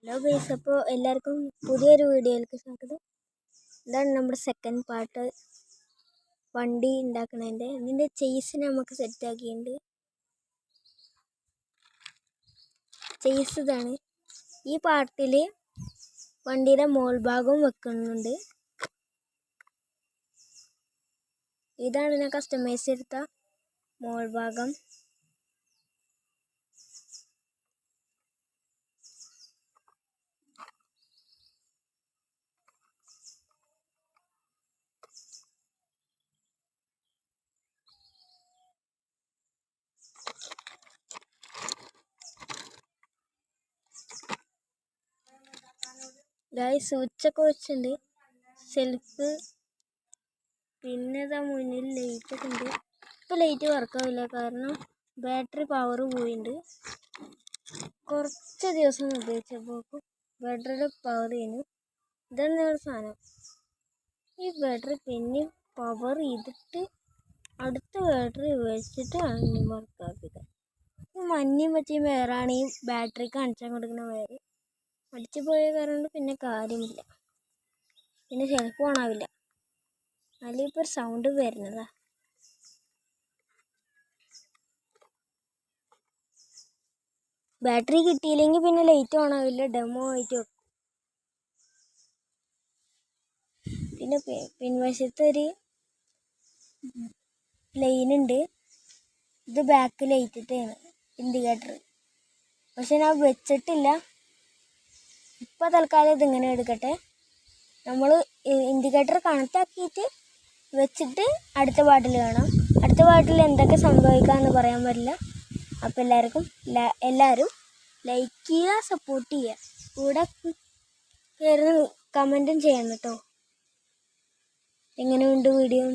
Hello guys, അപ്പോൾ എല്ലാവർക്കും പുതിയൊരു വീഡിയോയിലേക്ക് സ്വാഗതം. ഇതാണ് നമ്മുടെ സെക്കൻഡ് പാർട്ട്, വണ്ടി ഉണ്ടാക്കണതിൻ്റെ. ഇതിൻ്റെ ചെയ്സ് നമുക്ക് സെറ്റാക്കിയിട്ടുണ്ട്. ചെയ്സ് ഇതാണ്. ഈ പാർട്ടിൽ വണ്ടിയുടെ മോൾ ഭാഗം വെക്കുന്നുണ്ട്. ഇതാണ് ഞാൻ കസ്റ്റമൈസ് എടുത്ത മോൾ ഭാഗം. ഗൈസ്, സ്വിച്ചൊക്കെ വെച്ചിട്ടുണ്ട്, സെൽഫ്, പിന്നെ ഇതാ മുന്നിൽ ലൈറ്റൊക്കെ ഉണ്ട്. ഇപ്പോൾ ലൈറ്റ് വർക്കാവില്ല, കാരണം ബാറ്ററി പവർ പോയിട്ടുണ്ട്. കുറച്ച് ദിവസം ഉപയോഗിച്ചപ്പോൾ ബാറ്ററിയുടെ പവർ ചെയ്യുന്നു. ഇതാണ് ഒരു സാധനം. ഈ ബാറ്ററി പിന്നെ പവർ ചെയ്തിട്ട് അടുത്ത ബാറ്ററി വെച്ചിട്ട് ആണ് വർക്കാക്കിയത്. മഞ്ഞയും പറ്റിയ വയറാണ് ഈ ബാറ്ററിക്ക് അടിച്ചാൽ കൊടുക്കുന്ന വയറ്. അടിച്ചു പോയ കാരണം പിന്നെ കാര്യമില്ല, പിന്നെ സെൽഫ് ഓണാവില്ല. അതിലിപ്പോൾ ഒരു സൗണ്ട് വരുന്നതാ. ബാറ്ററി കിട്ടിയില്ലെങ്കിൽ പിന്നെ ലൈറ്റ് ഓണാവില്ല, ഡെമോ ആയിട്ട് വെക്കും. പിന്നെ പിൻവശത്തൊരു ലൈനുണ്ട്. ഇത് ബാക്ക് ലൈറ്റിട്ടാണ് ഇൻഡിക്കേറ്റർ. പക്ഷെ ഞാൻ വെച്ചിട്ടില്ല. ഇപ്പോൾ തൽക്കാലം ഇതിങ്ങനെ എടുക്കട്ടെ. നമ്മൾ ഇൻഡിക്കേറ്റർ കണക്ട് ആക്കിയിട്ട് വെച്ചിട്ട് അടുത്ത പാട്ടിൽ കാണാം. അടുത്ത പാട്ടിൽ എന്തൊക്കെ സംഭവിക്കാമെന്ന് പറയാൻ പറ്റില്ല. അപ്പോൾ എല്ലാവരും ലൈക്ക് ചെയ്യുക, സപ്പോർട്ട് ചെയ്യുക, കൂടെ കയറി കമൻറ്റും ചെയ്യണം കേട്ടോ. എങ്ങനെയുണ്ട് വീഡിയോ?